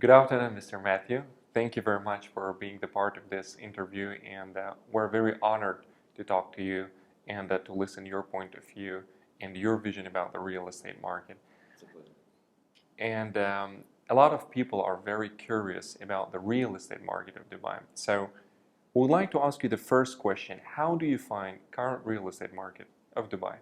Good afternoon, Mr. Matthew. Thank you very much for being the part of this interview, and we're very honored to talk to you and to listen to your point of view and your vision about the real estate market. It's a pleasure. And a lot of people are very curious about the real estate market of Dubai. So we would like to ask you the first question. How do you find current real estate market of Dubai?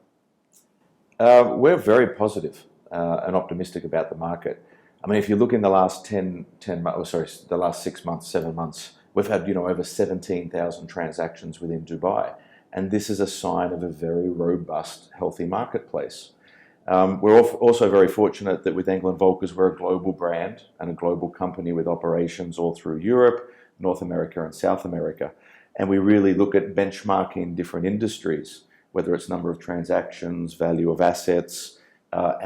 We're very positive and optimistic about the market. I mean, if you look in the last the last 6 months, 7 months, we've had over 17,000 transactions within Dubai, and this is a sign of a very robust, healthy marketplace. We're also very fortunate that with England Volkers, we're a global brand and a global company with operations all through Europe, North America, and South America, and we really look at benchmarking different industries, whether it's number of transactions, value of assets.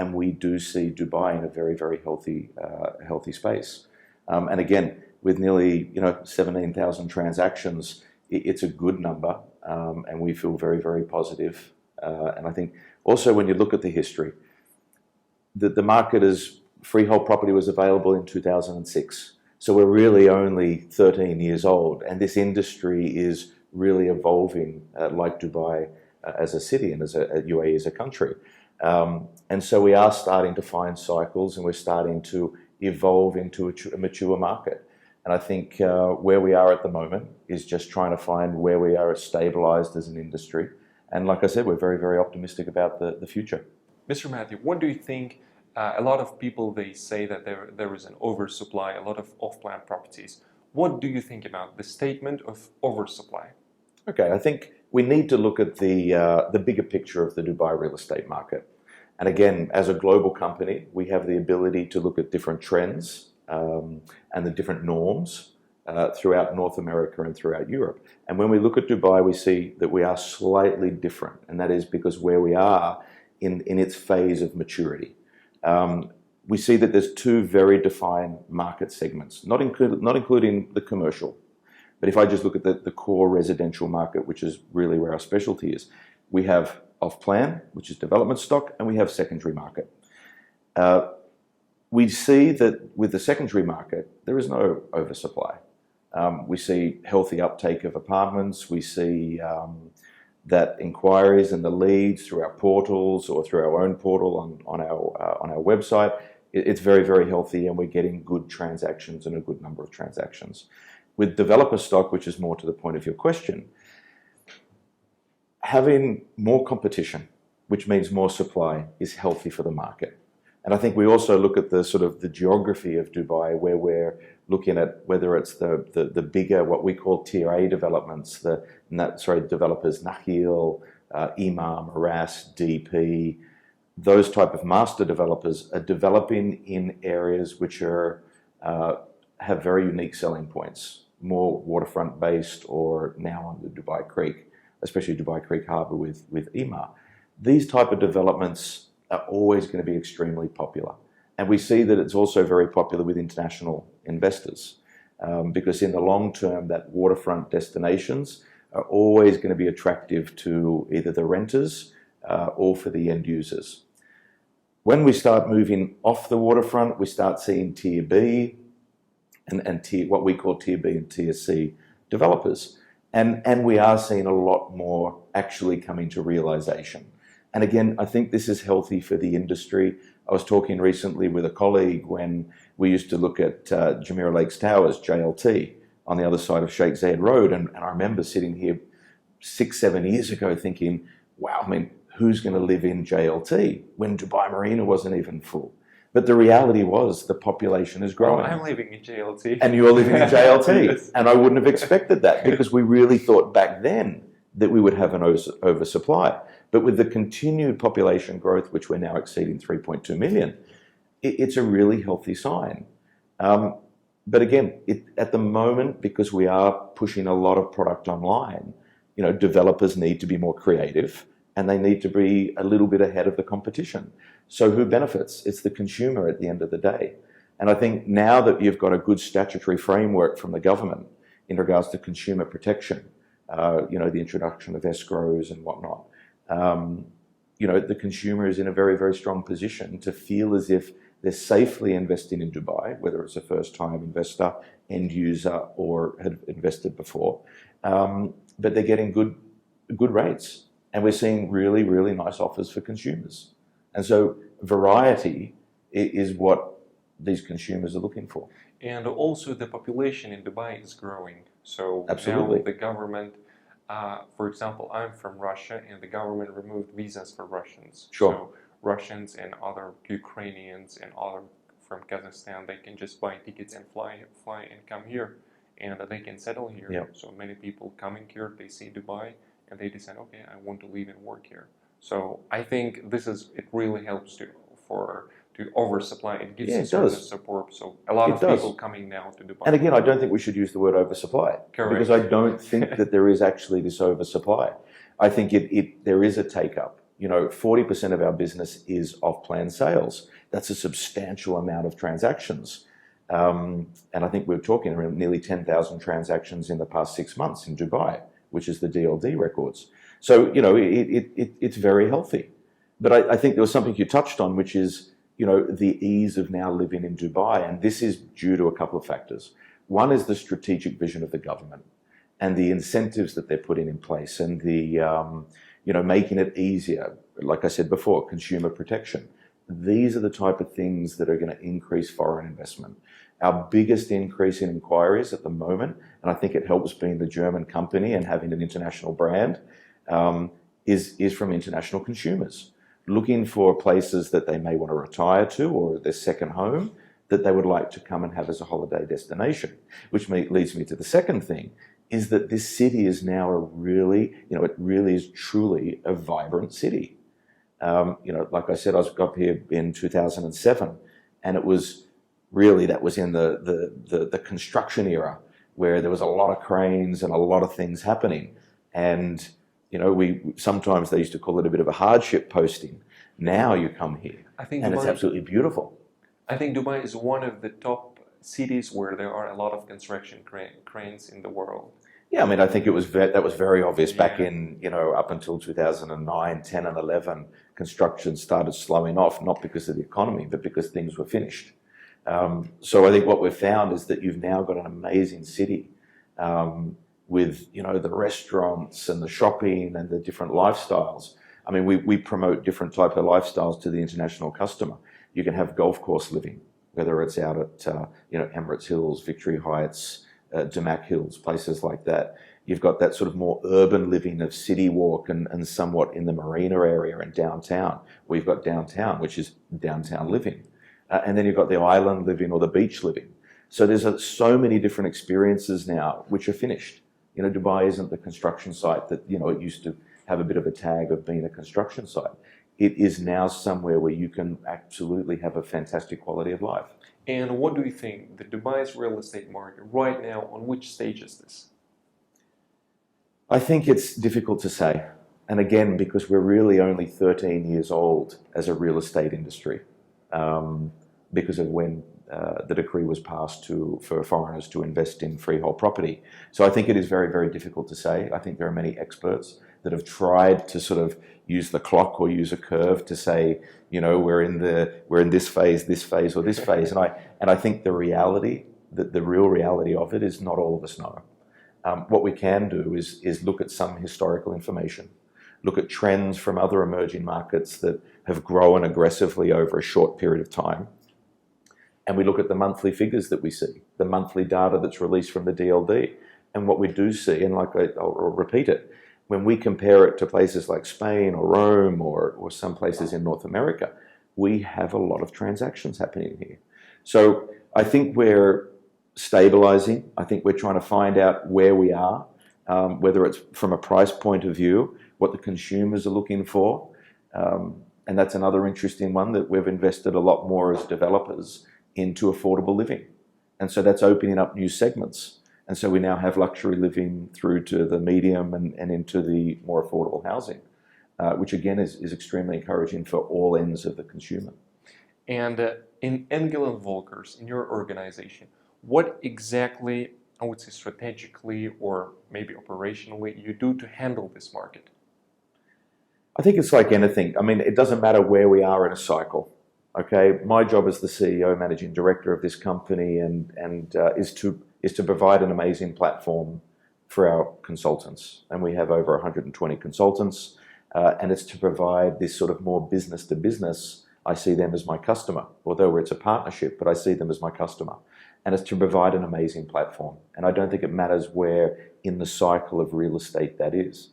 And we do see Dubai in a very, very healthy space. And again, with nearly 17,000 transactions, it's a good number, and we feel very, very positive. And I think also when you look at the history, the market is freehold property was available in 2006. So we're really only 13 years old, and this industry is really evolving like Dubai as a city and as UAE as a country. And so we are starting to find cycles, and we're starting to evolve into a mature market. And I think where we are at the moment is just trying to find where we are stabilized as an industry. And like I said, we're very, very optimistic about the future. Mr. Matthew, what do you think? A lot of people, they say that there is an oversupply, a lot of off-plan properties. What do you think about the statement of oversupply? Okay, I think we need to look at the bigger picture of the Dubai real estate market. And again, as a global company, we have the ability to look at different trends and the different norms throughout North America and throughout Europe. And when we look at Dubai, we see that we are slightly different, and that is because where we are in its phase of maturity. We see that there's two very defined market segments, not including the commercial. But if I just look at the core residential market, which is really where our specialty is, we have off-plan, which is development stock, and we have secondary market. We see that with the secondary market, there is no oversupply. We see healthy uptake of apartments. We see that inquiries and the leads through our portals or through our own portal on our website, it's very, very healthy, and we're getting good transactions and a good number of transactions. With developer stock, which is more to the point of your question, having more competition, which means more supply, is healthy for the market. And I think we also look at the sort of the geography of Dubai, where we're looking at whether it's the bigger, what we call Tier A developments, developers, Nakhil, Imam, Aras, DP, those type of master developers are developing in areas which are have very unique selling points, more waterfront based, or now on the Dubai Creek, especially Dubai Creek Harbour with Imam. These type of developments are always going to be extremely popular. And we see that it's also very popular with international investors because in the long term, that waterfront destinations are always going to be attractive to either the renters or for the end users. When we start moving off the waterfront, we start seeing Tier B and what we call Tier B and Tier C developers. And we are seeing a lot more actually coming to realization. And again, I think this is healthy for the industry. I was talking recently with a colleague when we used to look at Jumeirah Lakes Towers, JLT, on the other side of Sheikh Zayed Road. And I remember sitting here 6-7 years ago thinking, wow, I mean, who's going to live in JLT when Dubai Marina wasn't even full? But the reality was the population is growing. I'm living in JLT. And you're living in JLT. Yes. And I wouldn't have expected that because we really thought back then that we would have an oversupply. But with the continued population growth, which we're now exceeding 3.2 million, it's a really healthy sign. But again, at the moment, because we are pushing a lot of product online, developers need to be more creative and they need to be a little bit ahead of the competition. So who benefits? It's the consumer at the end of the day. And I think now that you've got a good statutory framework from the government in regards to consumer protection, the introduction of escrows and whatnot, the consumer is in a very, very strong position to feel as if they're safely investing in Dubai, whether it's a first-time investor, end user, or had invested before. But they're getting good rates. And we're seeing really, really nice offers for consumers. And so variety is what these consumers are looking for. And also the population in Dubai is growing. So Absolutely. now the government, for example, I'm from Russia and the government removed visas for Russians. Sure. So Russians and other Ukrainians and other from Kazakhstan, they can just buy tickets and fly and come here. And they can settle here. Yep. So many people coming here, they see Dubai and they decide, okay, I want to live and work here. So I think it really helps to oversupply. It gives Yeah, a it certain does. support. So a lot It of does. people coming now to Dubai. And again, I don't think we should use the word oversupply. Correct. Because I don't think that there is actually this oversupply. I think there is a take-up. 40% of our business is off-plan sales. That's a substantial amount of transactions. And I think we're talking around nearly 10,000 transactions in the past 6 months in Dubai, which is the DLD records. So, it's very healthy. But I think there was something you touched on, which is, the ease of now living in Dubai. And this is due to a couple of factors. One is the strategic vision of the government and the incentives that they're putting in place and the, making it easier. Like I said before, consumer protection. These are the type of things that are going to increase foreign investment. Our biggest increase in inquiries at the moment, and I think it helps being the German company and having an international brand, is from international consumers looking for places that they may want to retire to or their second home that they would like to come and have as a holiday destination. Which leads me to the second thing, is that this city is now it really is truly a vibrant city. Like I said, I was up here in 2007, and it was really, that was in the construction era where there was a lot of cranes and a lot of things happening. And, sometimes they used to call it a bit of a hardship posting. Now you come here and it's absolutely beautiful. I think Dubai is one of the top cities where there are a lot of construction cranes in the world. Yeah, I mean, I think that was very obvious back in, up until 2009, 10 and 11, construction started slowing off, not because of the economy, but because things were finished. So I think what we've found is that you've now got an amazing city with, the restaurants and the shopping and the different lifestyles. I mean, we promote different types of lifestyles to the international customer. You can have golf course living, whether it's out at, Emirates Hills, Victory Heights, Damac Hills, places like that. You've got that sort of more urban living of city walk and somewhat in the marina area and downtown. We've got downtown, which is downtown living. And then you've got the island living or the beach living. So there's so many different experiences now which are finished. Dubai isn't the construction site that, it used to have a bit of a tag of being a construction site. It is now somewhere where you can absolutely have a fantastic quality of life. And what do you think, the Dubai's real estate market right now, on which stage is this? I think it's difficult to say. And again, because we're really only 13 years old as a real estate industry, because of when the decree was passed for foreigners to invest in freehold property. So I think it is very, very difficult to say. I think there are many experts that have tried to sort of use the clock or use a curve to say, we're in this phase, or this phase. And I think the real reality of it is not all of us know. What we can do is look at some historical information, look at trends from other emerging markets that have grown aggressively over a short period of time. And we look at the monthly figures that we see, the monthly data that's released from the DLD. And what we do see, and I'll repeat it, when we compare it to places like Spain or Rome or some places in North America, we have a lot of transactions happening here. So I think we're stabilizing. I think we're trying to find out where we are. whether it's from a price point of view, what the consumers are looking for. And that's another interesting one, that we've invested a lot more as developers into affordable living. And so that's opening up new segments. And so we now have luxury living through to the medium and into the more affordable housing, which again is extremely encouraging for all ends of the consumer. And in Engel and Volkers, in your organization, what exactly, I would say strategically or maybe operationally, you do to handle this market? I think it's like anything. I mean, it doesn't matter where we are in a cycle. Okay, my job as the CEO, managing director of this company, is to provide an amazing platform for our consultants, and we have over 120 consultants, and it's to provide this sort of more business to business. I see them as my customer, although it's a partnership, but I see them as my customer, and it's to provide an amazing platform. And I don't think it matters where in the cycle of real estate that is.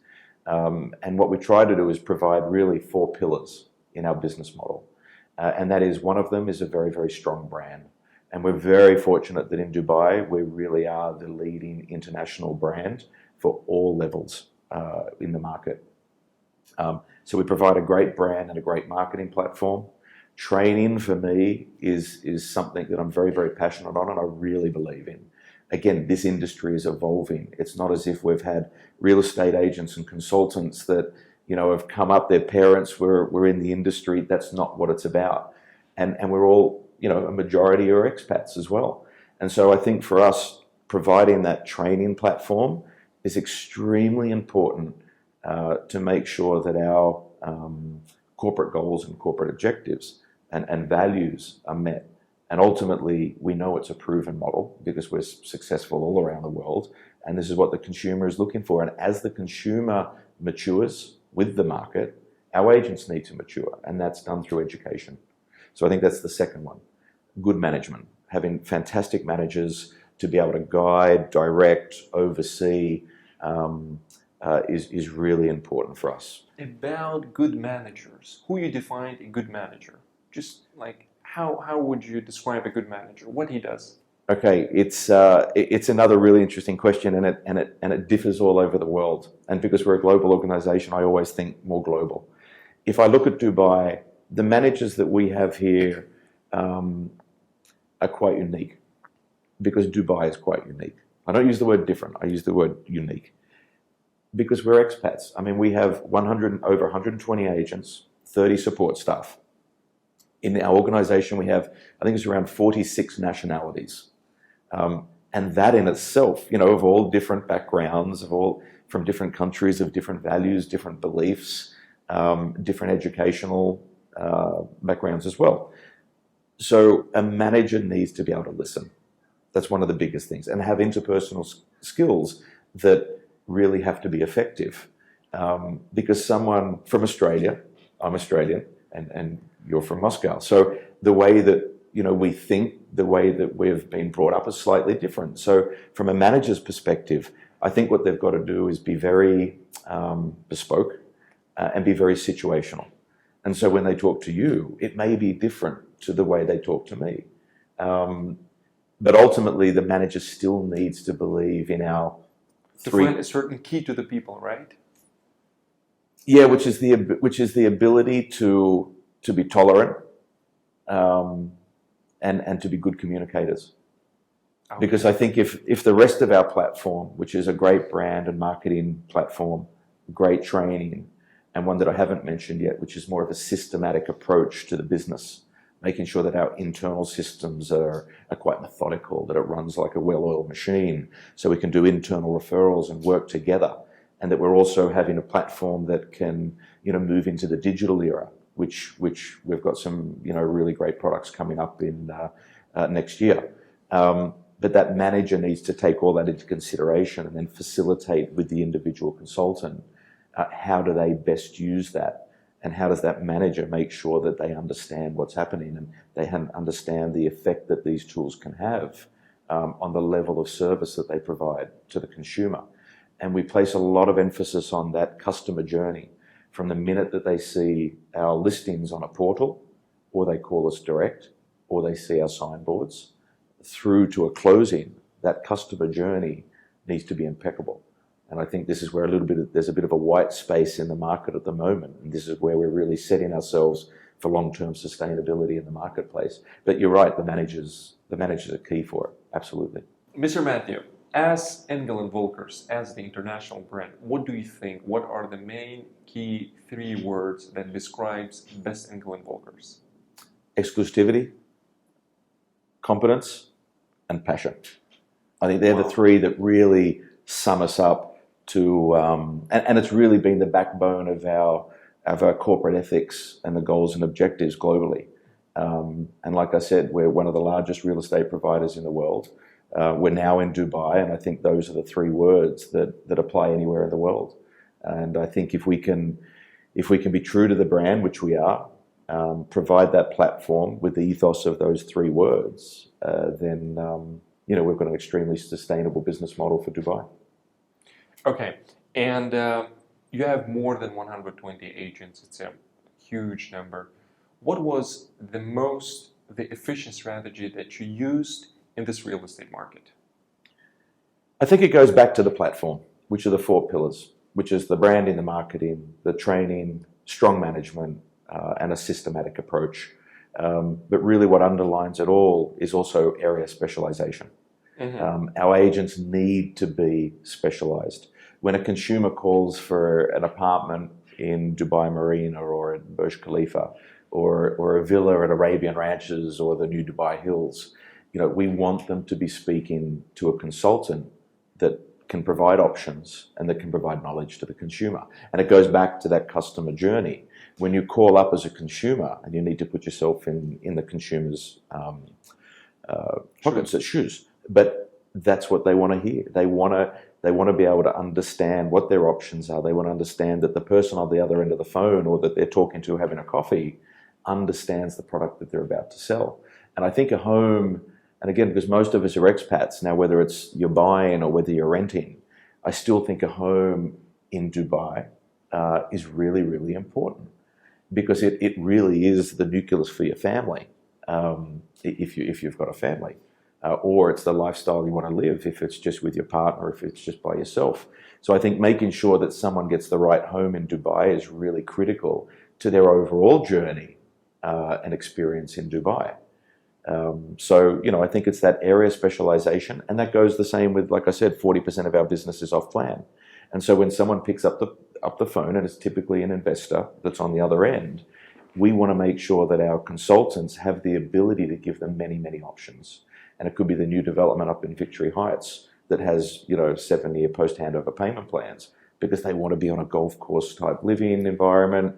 And what we try to do is provide really 4 pillars in our business model. And that is, one of them is a very, very strong brand. And we're very fortunate that in Dubai, we really are the leading international brand for all levels in the market. So we provide a great brand and a great marketing platform. Training for me is something that I'm very, very passionate on and I really believe in. Again, this industry is evolving. It's not as if we've had real estate agents and consultants that have come up, their parents were in the industry. That's not what it's about. And we're all, a majority are expats as well. And so I think for us, providing that training platform is extremely important to make sure that our corporate goals and corporate objectives and values are met. And ultimately, we know it's a proven model because we're successful all around the world. And this is what the consumer is looking for. And as the consumer matures with the market, our agents need to mature. And that's done through education. So I think that's the second one. Good management. Having fantastic managers to be able to guide, direct, oversee is really important for us. About good managers, who you define a good manager? Just like, how would you describe a good manager? What he does? Okay, it's another really interesting question, and it differs all over the world. And because we're a global organization, I always think more global. If I look at Dubai, the managers that we have here are quite unique, because Dubai is quite unique. I don't use the word different, I use the word unique. Because we're expats. I mean, we have over 120 agents, 30 support staff. In our organization, we have, I think it's around 46 nationalities. And that in itself, of all different backgrounds, from different countries, of different values, different beliefs, different educational backgrounds as well. So a manager needs to be able to listen. That's one of the biggest things. And have interpersonal skills that really have to be effective. Because someone from Australia, I'm Australian, and you're from Moscow. So the way that we think, the way that we've been brought up is slightly different. So from a manager's perspective, I think what they've got to do is be very bespoke and be very situational. And so when they talk to you, it may be different to the way they talk to me. But ultimately, the manager still needs to believe in our to find a certain key to the people, right? Yeah, which is the ability to be tolerant and to be good communicators. Okay. Because I think if the rest of our platform, which is a great brand and marketing platform, great training, and one that I haven't mentioned yet, which is more of a systematic approach to the business, making sure that our internal systems are quite methodical, that it runs like a well-oiled machine, so we can do internal referrals and work together, and that we're also having a platform that can, move into the digital era, which we've got some, really great products coming up in next year. But that manager needs to take all that into consideration and then facilitate with the individual consultant. How do they best use that? And how does that manager make sure that they understand what's happening and they understand the effect that these tools can have on the level of service that they provide to the consumer? And we place a lot of emphasis on that customer journey from the minute that they see our listings on a portal, or they call us direct, or they see our signboards, through to a closing. That customer journey needs to be impeccable. And I think this is where there's a bit of a white space in the market at the moment. And this is where we're really setting ourselves for long-term sustainability in the marketplace. But you're right, the managers are key for it. Absolutely. Mr. Matthew, as Engel & Volkers, as the international brand, what do you think? What are the main key 3 words that describes best Engel & Volkers? Exclusivity, competence, and passion. I think they're the 3 that really sum us up to, and it's really been the backbone of our corporate ethics and the goals and objectives globally. And like I said, we're one of the largest real estate providers in the world. We're now in Dubai, and I think those are the 3 words that apply anywhere in the world. And I think if we can be true to the brand, which we are, provide that platform with the ethos of those 3 words, then we've got an extremely sustainable business model for Dubai. Okay, and you have more than 120 agents. It's a huge number. What was the efficient strategy that you used in this real estate market? I think it goes back to the platform, which are the 4 pillars, which is the branding, the marketing, the training, strong management, and a systematic approach. But really what underlines it all is also area specialization. Mm-hmm. Our agents need to be specialized. When a consumer calls for an apartment in Dubai Marina or at Burj Khalifa or a villa at Arabian Ranches or the new Dubai Hills, we want them to be speaking to a consultant that can provide options and that can provide knowledge to the consumer. And it goes back to that customer journey. When you call up as a consumer and you need to put yourself in the consumer's pockets, shoes, but that's what they want to hear. They want to be able to understand what their options are. They want to understand that the person on the other end of the phone or that they're talking to having a coffee understands the product that they're about to sell. And I think a home, and again, because most of us are expats now, whether it's you're buying or whether you're renting, I still think a home in Dubai is really, really important because it really is the nucleus for your family if you've got a family. Or it's the lifestyle you want to live if it's just with your partner, if it's just by yourself. So I think making sure that someone gets the right home in Dubai is really critical to their overall journey and experience in Dubai. So I think it's that area specialization, and that goes the same with, like I said, 40% of our business is off plan. And so when someone picks up the phone, and it's typically an investor that's on the other end, we want to make sure that our consultants have the ability to give them many, many options. And it could be the new development up in Victory Heights that has 7-year post-handover payment plans because they want to be on a golf course type living environment.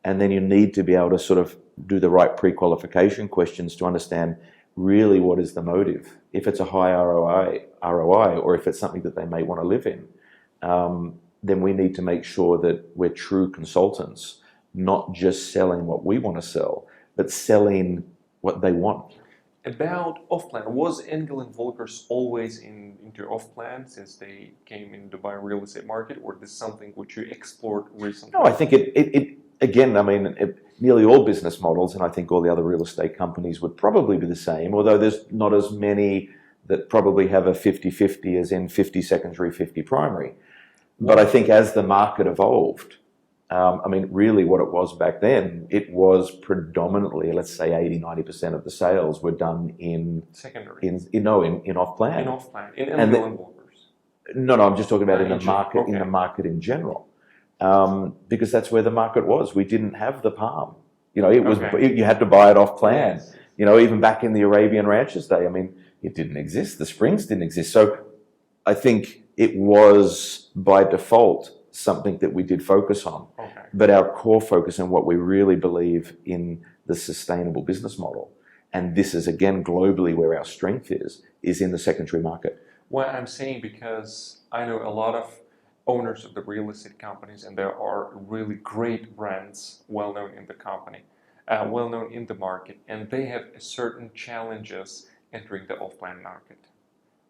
And then you need to be able to sort of do the right pre-qualification questions to understand really what is the motive. If it's a high ROI, or if it's something that they may want to live in, then we need to make sure that we're true consultants, not just selling what we want to sell, but selling what they want. About off-plan, was Engel & Volkers always into off-plan since they came in Dubai real estate market, or is this something which you explored recently? No, I think it again, nearly all business models, and I think all the other real estate companies would probably be the same, although there's not as many that probably have a 50-50 as in 50 secondary, 50 primary. But I think as the market evolved, really what it was back then, it was predominantly, let's say 80-90% of the sales were done in secondary. In off-plan. In off-plan. In Engel & Volkers. No, I'm just talking about in the market, okay. In the market in general. Because that's where the market was. We didn't have the palm. It was you had to buy it off plan. Yes. Even back in the Arabian Ranches day, it didn't exist. The springs didn't exist. So I think it was by default something that we did focus on. Okay. But our core focus and what we really believe in the sustainable business model, and this is again globally where our strength is in the secondary market. Well, I'm saying because I know a lot of owners of the real estate companies, and there are really great brands well known in the company, well known in the market, and they have certain challenges entering the off-plan market.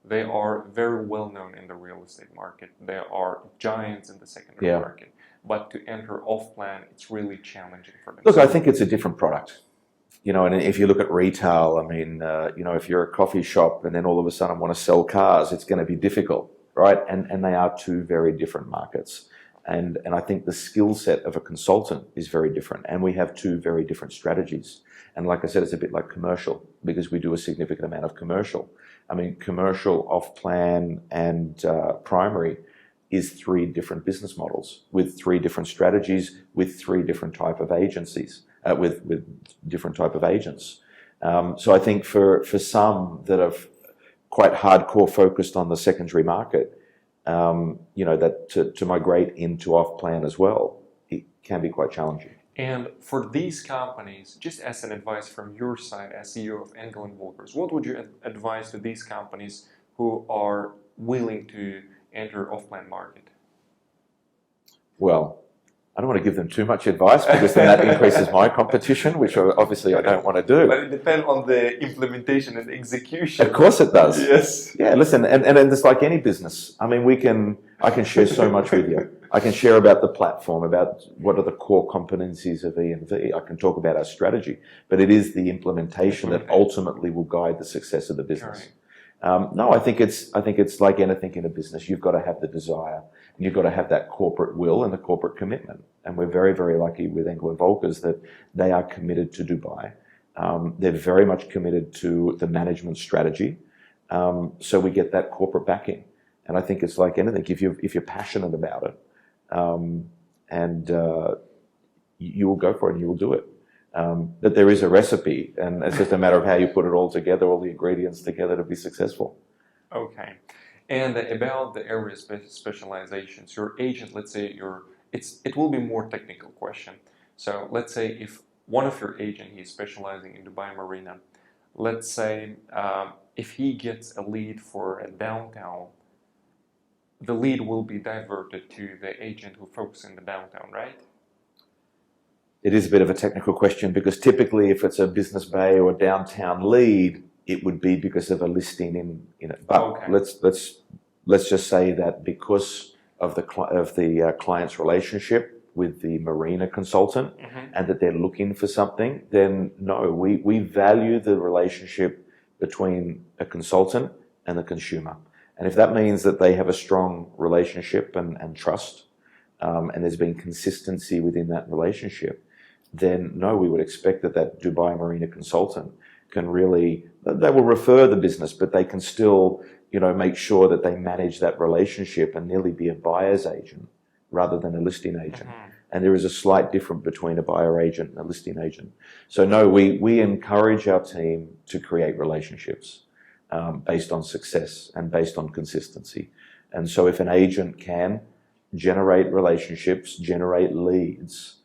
They are very well known in the real estate market. They are giants in the secondary market. But to enter off-plan, it's really challenging for them. Look, I think it's a different product. And if you look at retail, if you're a coffee shop and then all of a sudden want to sell cars, it's going to be difficult. right? And they are two very different markets. And I think the skill set of a consultant is very different. And we have two very different strategies. And like I said, it's a bit like commercial, because we do a significant amount of commercial. I mean, commercial, off-plan, and primary is three different business models with three different strategies, with three different type of agencies, with different type of agents. So I think for some that are quite hardcore focused on the secondary market, that to migrate into off-plan as well, it can be quite challenging. And for these companies, just as an advice from your side as CEO of Engel & Volkers, what would you advise to these companies who are willing to enter off-plan market? Well, I don't want to give them too much advice, because then that increases my competition, which obviously I don't want to do. But it depends on the implementation and execution. Of course it does. Yes. Yeah, listen, and it's like any business. I mean, I can share so much with you. I can share about the platform, about what are the core competencies of E&V. I can talk about our strategy, but it is the implementation that ultimately will guide the success of the business. No, I think it's like anything in a business. You've got to have the desire, and you've got to have that corporate will and the corporate commitment. And we're very, very lucky with Engel & Volkers that they are committed to Dubai. They're very much committed to the management strategy. So we get that corporate backing. And I think it's like anything. If you're passionate about it, you will go for it and you will do it. But there is a recipe, and it's just a matter of how you put it all together, all the ingredients together to be successful. Okay. And about the area specializations, your agent, let's say it will be more technical question. So let's say if one of your agent, he's specializing in Dubai Marina, let's say if he gets a lead for a downtown, the lead will be diverted to the agent who focuses in the downtown, right? It is a bit of a technical question, because typically if it's a business bay or a downtown lead, it would be because of a listing in it. But okay. let's just say that because of the client's relationship with the marina consultant, and that they're looking for something, then no, we value the relationship between a consultant and the consumer. And if that means that they have a strong relationship and trust, and there's been consistency within that relationship, then no, we would expect that Dubai Marina consultant can really, they will refer the business, but they can still, make sure that they manage that relationship and nearly be a buyer's agent rather than a listing agent. And there is a slight difference between a buyer agent and a listing agent. So no, we encourage our team to create relationships based on success and based on consistency. And so if an agent can generate relationships, generate leads,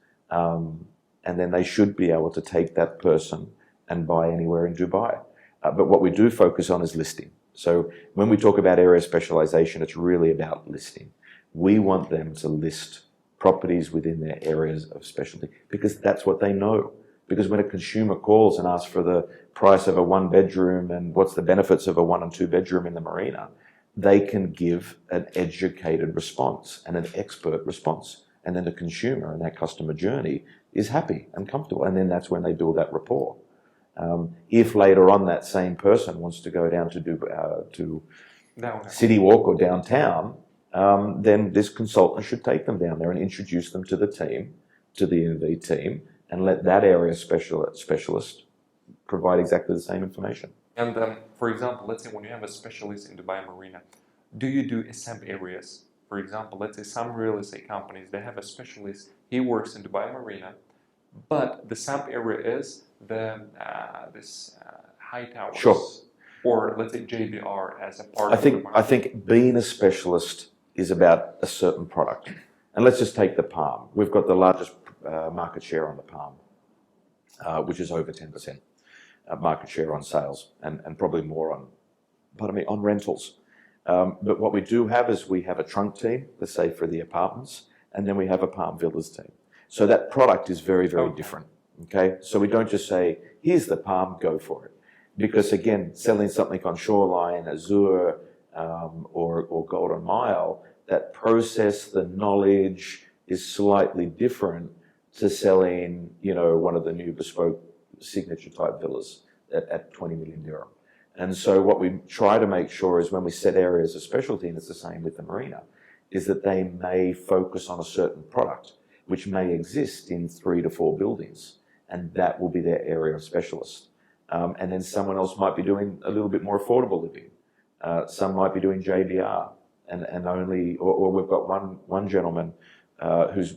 and then they should be able to take that person and buy anywhere in Dubai. But what we do focus on is listing. So when we talk about area specialization, it's really about listing. We want them to list properties within their areas of specialty, because that's what they know. Because when a consumer calls and asks for the price of a 1-bedroom and what's the benefits of a 1 and 2 bedroom in the marina, they can give an educated response and an expert response. And then the consumer and that customer journey is happy and comfortable. And then that's when they build that rapport. If later on that same person wants to go down to City Walk or downtown, then this consultant should take them down there and introduce them to the team, to the E&V team, and let that area specialist provide exactly the same information. And for example, let's say when you have a specialist in Dubai Marina, do you do sub areas? For example, let's say some real estate companies, they have a specialist, he works in Dubai Marina, but the sub area is this high towers. Sure. Or let's say JBR as a part I think being a specialist is about a certain product. And let's just take the Palm. We've got the largest market share on the Palm, which is over 10% market share on sales, and probably more on rentals. But what we do have is we have a trunk team, let's say for the apartments, and then we have a Palm Villas team. So that product is very, very different. Okay, so we don't just say, here's the Palm, go for it. Because again, selling something on Shoreline, Azure, or Golden Mile, that process, the knowledge is slightly different to selling, one of the new bespoke signature type villas at 20 million dirham. And so what we try to make sure is when we set areas of specialty, and it's the same with the marina, is that they may focus on a certain product, which may exist in 3 to 4 buildings, and that will be their area of specialist. And then someone else might be doing a little bit more affordable living. Some might be doing JBR, and only, or we've got one gentleman who's